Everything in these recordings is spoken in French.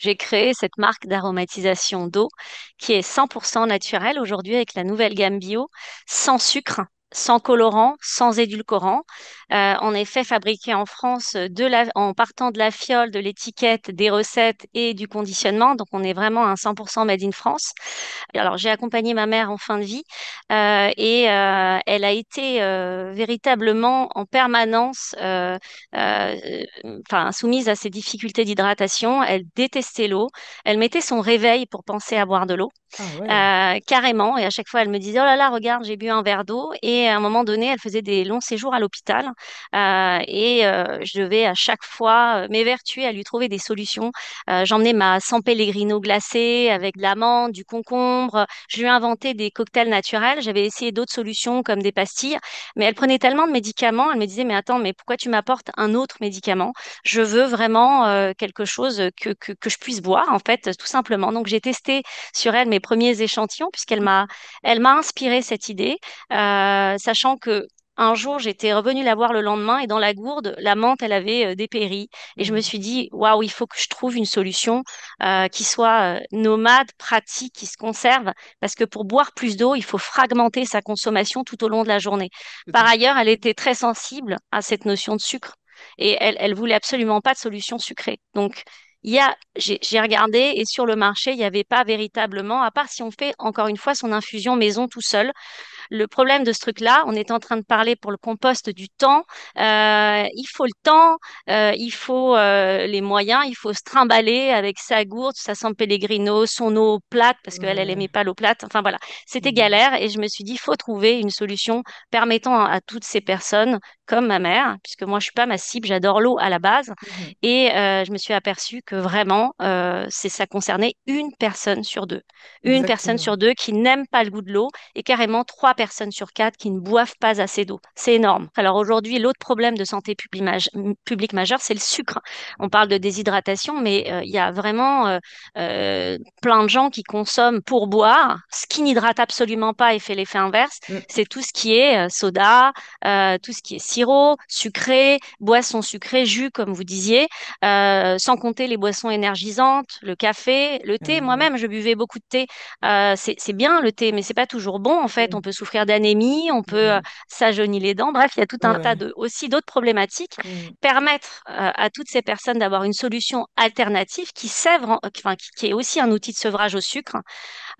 j'ai créé cette marque d'aromatisation d'eau qui est 100% naturelle aujourd'hui avec la nouvelle gamme bio, sans sucre, sans colorant, sans édulcorant. En effet, fabriquée en France en partant de la fiole, de l'étiquette, des recettes et du conditionnement. Donc, on est vraiment un 100% made in France. Alors, j'ai accompagné ma mère en fin de vie et elle a été véritablement en permanence euh, enfin, soumise à ces difficultés d'hydratation. Elle détestait l'eau. Elle mettait son réveil pour penser à boire de l'eau. Ah ouais. Carrément. Et à chaque fois, elle me disait, oh là là, regarde, j'ai bu un verre d'eau. Et à un moment donné, elle faisait des longs séjours à l'hôpital. Je devais à chaque fois m'évertuer à lui trouver des solutions. J'emmenais ma San Pellegrino glacée avec de l'amande, du concombre. Je lui ai inventé des cocktails naturels. J'avais essayé d'autres solutions comme des pastilles. Mais elle prenait tellement de médicaments. Elle me disait, mais attends, mais pourquoi tu m'apportes un autre médicament? Je veux vraiment quelque chose que je puisse boire, en fait, tout simplement. Donc, j'ai testé sur elle mes premiers échantillons elle m'a inspiré cette idée, sachant que un jour j'étais revenue la voir le lendemain et dans la gourde la menthe elle avait dépéri et je me Mm. suis dit waouh, il faut que je trouve une solution qui soit nomade, pratique, qui se conserve parce que pour boire plus d'eau il faut fragmenter sa consommation tout au long de la journée. Tout Par à fait. ailleurs, elle était très sensible à cette notion de sucre et elle voulait absolument pas de solution sucrée. Donc j'ai regardé et sur le marché, il n'y avait pas véritablement, à part si on fait encore une fois son infusion maison tout seul. Le problème de ce truc-là, on est en train de parler pour le compost du temps. Il faut le temps, il faut les moyens, il faut se trimballer avec sa gourde, sa San Pellegrino, son eau plate, parce qu'elle Ouais. aimait pas l'eau plate. Enfin voilà, c'était Mm. galère et je me suis dit, il faut trouver une solution permettant à toutes ces personnes, comme ma mère, puisque moi je suis pas ma cible, j'adore l'eau à la base, Mhm. et je me suis aperçue que vraiment, ça concernait une personne sur deux. Une personne Exactement. sur deux qui n'aime pas le goût de l'eau et carrément 3 personnes sur 4 qui ne boivent pas assez d'eau. C'est énorme. Alors aujourd'hui, l'autre problème de santé publique majeur, c'est le sucre. On parle de déshydratation, mais il y a vraiment plein de gens qui consomment pour boire, ce qui n'hydrate absolument pas et fait l'effet inverse. Mm. C'est tout ce qui est soda, tout ce qui est sirop, sucré, boissons sucrées, jus, comme vous disiez, sans compter les boissons énergisantes, le café, le Ah thé. ouais. Moi-même, je buvais beaucoup de thé. C'est bien le thé, mais c'est pas toujours bon en fait. On Mm. peut souffrir d'anémie, on peut Mhm. s'ajaunir les dents. Bref, il y a tout un tas Ouais. de aussi d'autres problématiques. Mm. Permettre à toutes ces personnes d'avoir une solution alternative qui sèvre, enfin qui est aussi un outil de sevrage au sucre,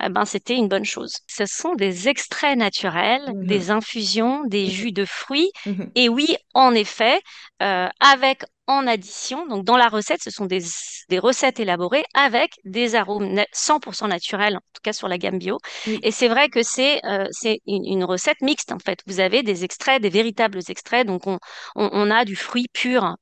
ben c'était une bonne chose. Ce sont des extraits naturels, Mhm. des infusions, des Mhm. jus de fruits. Mhm. Et oui, en effet, avec en addition, donc dans la recette, ce sont des recettes élaborées avec des arômes 100% naturels, en tout cas sur la gamme bio. Oui. Et c'est vrai que c'est une recette mixte en fait. Vous avez des extraits, des véritables extraits, donc on a du fruit pur.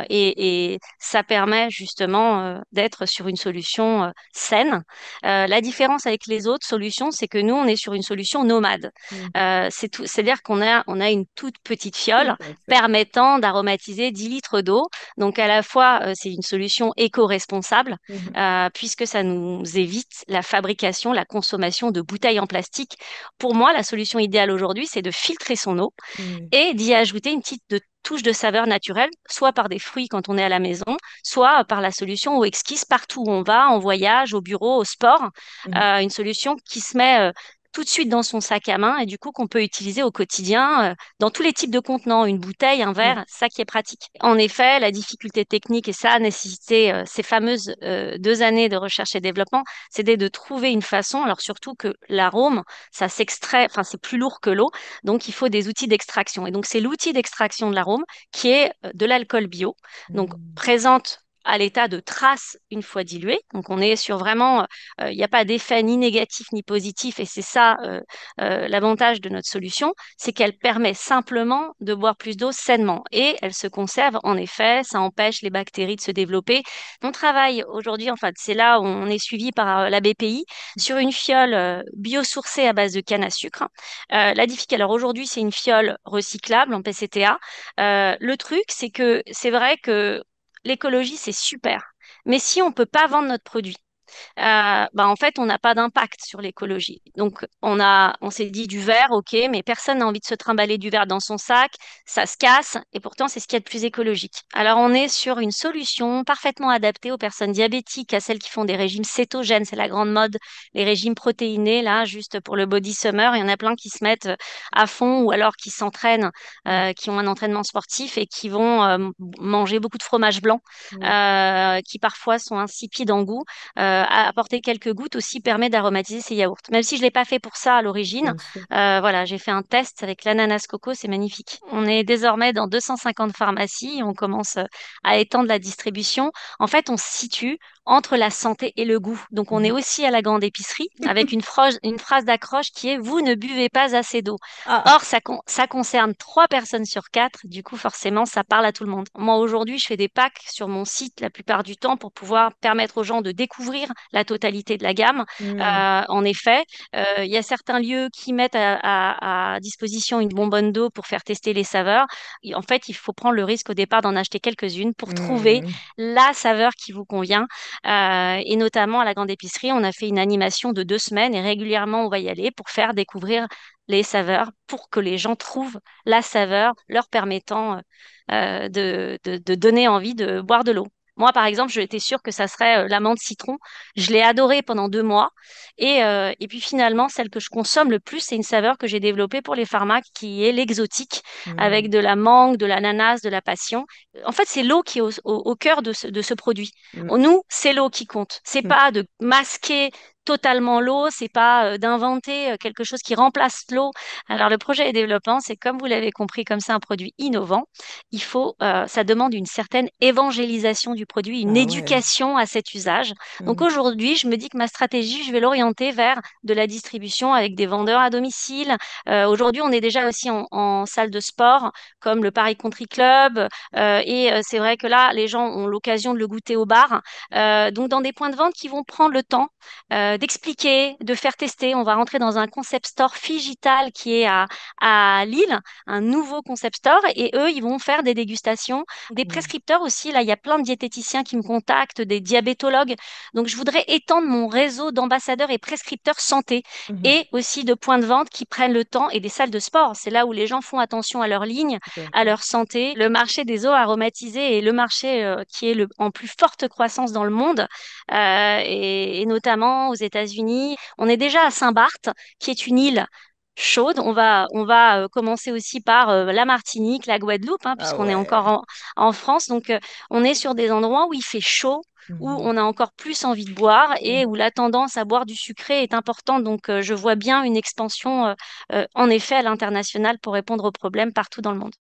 Et ça permet justement d'être sur une solution saine. La différence avec les autres solutions, c'est que nous, on est sur une solution nomade. Mm. C'est tout, c'est-à-dire on a une toute petite Tout fiole à fait. permettant d'aromatiser 10 litres d'eau. Donc à la fois, c'est une solution éco-responsable Mhm. puisque ça nous évite la fabrication, la consommation de bouteilles en plastique. Pour moi, la solution idéale aujourd'hui, c'est de filtrer son eau Oui. et d'y ajouter une petite touche de saveur naturelle, soit par des fruits quand on est à la maison, soit par la solution eau exquise partout où on va, en voyage, au bureau, au sport. Mhm. Une solution qui se met tout de suite dans son sac à main et du coup qu'on peut utiliser au quotidien dans tous les types de contenants, une bouteille, un Oui. verre, ça qui est pratique. En effet, la difficulté technique, et ça a nécessité ces fameuses 2 années de recherche et développement, c'était de trouver une façon, alors surtout que l'arôme, ça s'extrait, enfin c'est plus lourd que l'eau, donc, il faut des outils d'extraction. Et donc, c'est l'outil d'extraction de l'arôme qui est de l'alcool bio, donc Mm. présente à l'état de trace une fois dilué. Donc, on est sur vraiment, il n'y a pas d'effet ni négatif ni positif. Et c'est ça l'avantage de notre solution, c'est qu'elle permet simplement de boire plus d'eau sainement. Et elle se conserve, en effet, ça empêche les bactéries de se développer. On travaille aujourd'hui, enfin, c'est là où on est suivi par la BPI, sur une fiole biosourcée à base de canne à sucre. La difficulté, alors aujourd'hui, c'est une fiole recyclable en PCTA. Le truc, c'est que c'est vrai que l'écologie, c'est super. Mais si on ne peut pas vendre notre produit, En fait, on n'a pas d'impact sur l'écologie. Donc, on s'est dit du verre, ok, mais personne n'a envie de se trimballer du verre dans son sac, ça se casse, et pourtant, c'est ce qu'il y a de plus écologique. Alors, on est sur une solution parfaitement adaptée aux personnes diabétiques, à celles qui font des régimes cétogènes, c'est la grande mode, les régimes protéinés, là, juste pour le body summer, il y en a plein qui se mettent à fond ou alors qui s'entraînent, Mm. qui ont un entraînement sportif et qui vont manger beaucoup de fromage blanc, Oui, qui parfois sont insipides en goût. Apporter quelques gouttes aussi permet d'aromatiser ces yaourts. Même si je l'ai pas fait pour ça à l'origine, bien sûr. voilà, j'ai fait un test avec l'ananas coco, c'est magnifique. On est désormais dans 250 pharmacies et on commence à étendre la distribution. En fait, on se situe entre la santé et le goût. Donc, on est Mhm. aussi à la grande épicerie avec une phrase d'accroche qui est: Vous ne buvez pas assez d'eau. Ah, Or, ça concerne 3 personnes sur 4. Du coup, forcément, ça parle à tout le monde. Moi, aujourd'hui, je fais des packs sur mon site la plupart du temps pour pouvoir permettre aux gens de découvrir la totalité de la gamme. mm, En effet, il y a certains lieux qui mettent à disposition une bonbonne d'eau pour faire tester les saveurs. Et en fait, il faut prendre le risque au départ d'en acheter quelques-unes pour trouver mm, la saveur qui vous convient. Et notamment à la grande épicerie, on a fait une animation de 2 semaines et régulièrement, on va y aller pour faire découvrir les saveurs pour que les gens trouvent la saveur leur permettant de donner envie de boire de l'eau. Moi, par exemple, j'étais sûre que ça serait l'amande citron. Je l'ai adorée pendant 2 mois. Et puis finalement, celle que je consomme le plus, c'est une saveur que j'ai développée pour les pharmacs, qui est l'exotique, mm, avec de la mangue, de l'ananas, de la passion. En fait, c'est l'eau qui est au cœur de ce produit. mm, Nous, c'est l'eau qui compte. C'est mm. pas de masquer totalement l'eau, c'est pas d'inventer quelque chose qui remplace l'eau. Alors le projet de développement, c'est comme vous l'avez compris, comme c'est un produit innovant, ça demande une certaine évangélisation du produit, une Ah ouais. éducation à cet usage. Donc Mm, aujourd'hui, je me dis que ma stratégie, je vais l'orienter vers de la distribution avec des vendeurs à domicile. Aujourd'hui, on est déjà aussi en salle de sport, comme le Paris Country Club, c'est vrai que là, les gens ont l'occasion de le goûter au bar. Donc dans des points de vente qui vont prendre le temps d'expliquer, de faire tester. On va rentrer dans un concept store Figital qui est à Lille, un nouveau concept store, et eux, ils vont faire des dégustations. Des mm, prescripteurs aussi, là, il y a plein de diététiciens qui me contactent, des diabétologues. Donc, je voudrais étendre mon réseau d'ambassadeurs et prescripteurs santé mhm. et aussi de points de vente qui prennent le temps et des salles de sport. C'est là où les gens font attention à leur ligne, à D'accord. leur santé. Le marché des eaux aromatisées est le marché qui est en plus forte croissance dans le monde, et notamment aux États-Unis. On est déjà à Saint-Barth, qui est une île chaude. On va commencer aussi par la Martinique, la Guadeloupe, hein, Ah puisqu'on est encore ouais. en France. Donc, on est sur des endroits où il fait chaud, où Mhm, on a encore plus envie de boire et où mhm. la tendance à boire du sucré est importante. Donc, je vois bien une expansion, en effet, à l'international pour répondre aux problèmes partout dans le monde.